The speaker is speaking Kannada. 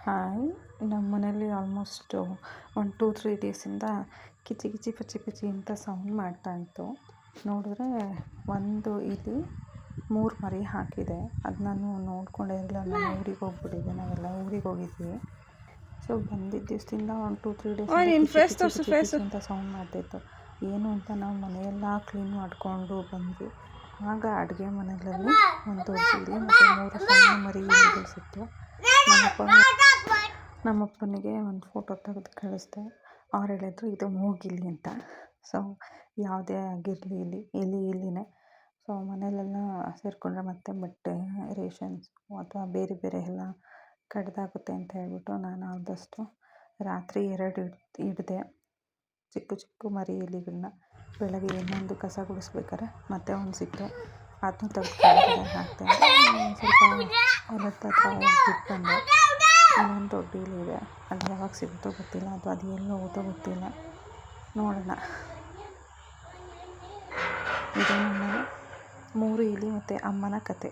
ಹಾಯ್. ನಮ್ಮ ಮನೇಲಿ ಆಲ್ಮೋಸ್ಟು 1-2-3 ಡೇಸಿಂದ ಕಿಚಿ ಕಿಚಿ ಪಚಿ ಪಚಿ ಅಂತ ಸೌಂಡ್ ಮಾಡ್ತಾಯಿತ್ತು. ನೋಡಿದ್ರೆ ಒಂದು ಇಲಿ 3 ಮರಿ ಹಾಕಿದೆ. ಅದು ನಾನು ನೋಡ್ಕೊಂಡೇ ಇರಲಿಲ್ಲ. ನಾನು ಊರಿಗೆ ಹೋಗ್ಬಿಟ್ಟಿದ್ದೆ, ನಾವೆಲ್ಲ ಊರಿಗೆ ಹೋಗಿದ್ವಿ. ಸೊ ಬಂದಿದ್ದ ದಿವಸದಿಂದ 1-2-3 ಡೇಸ್ ಕಿಚಿ ಕಿಚಿ ಅಂತ ಸೌಂಡ್ ಮಾಡ್ತಾಯಿತ್ತು. ಏನು ಅಂತ ನಾವು ಮನೆಯೆಲ್ಲ ಕ್ಲೀನ್ ಮಾಡಿಕೊಂಡು ಬಂದ್ವಿ. ಆಗ ಅಡುಗೆ ಮನೆಯಲ್ಲಿ ಒಂದು ದೊಡ್ಡ ಇಲಿ ಮತ್ತು 3 ಸಣ್ಣ ಮರಿ ಇಲಿಗಳು ಸಿಕ್ತು. ನಮ್ಮಪ್ಪನಿಗೆ ಒಂದು ಫೋಟೋ ತೆಗೆದು ಕಳಿಸ್ದೆ. ಅವ್ರು ಹೇಳಿದ್ರು ಇದು ಮೂಗಿಲಿ ಅಂತ. ಸೊ ಯಾವುದೇ ಆಗಿರಲಿ ಇಲಿನೇ. ಸೊ ಮನೆಯಲ್ಲೆಲ್ಲ ಸೇರಿಕೊಂಡ್ರೆ ಮತ್ತೆ ಬಟ್ಟೆ ರೇಷನ್ಸ್ ಅಥವಾ ಬೇರೆ ಬೇರೆ ಎಲ್ಲ ಕಡ್ದಾಗುತ್ತೆ ಅಂತ ಹೇಳ್ಬಿಟ್ಟು ನಾನು ಆದಷ್ಟು ರಾತ್ರಿ 2 ಇಡಿದೆ ಚಿಕ್ಕ ಚಿಕ್ಕ ಮರಿ ಇಲಿಗಳನ್ನ. ಬೆಳಗ್ಗೆ ಇನ್ನೊಂದು ಕಸ ಗುಡಿಸ್ಬೇಕಾರೆ ಮತ್ತೆ ಒಂದು ಸಿಕ್ತು, ಅದನ್ನು ತೆಗೆದು ಕೆಳಗಡೆ ಹಾಕ್ದೆ. ಸ್ವಲ್ಪ ಹೊಲದ ಹತ್ರ ಹೋಗ್ಬಿಟ್ಟು ಬಂದೆ. ಇನ್ನೊಂದು ದೊಡ್ಡ ಇಲಿ ಇದೆ, ಅದು ಯಾವಾಗ ಸಿಗುತ್ತೋ ಗೊತ್ತಿಲ್ಲ, ಅದು ಎಲ್ಲಿ ಹೋಗುತ್ತೋ ಗೊತ್ತಿಲ್ಲ, ನೋಡೋಣ. ಇದು ನಮ್ಮ 3 ಇಲಿ ಮತ್ತು ಅಮ್ಮನ ಕತೆ.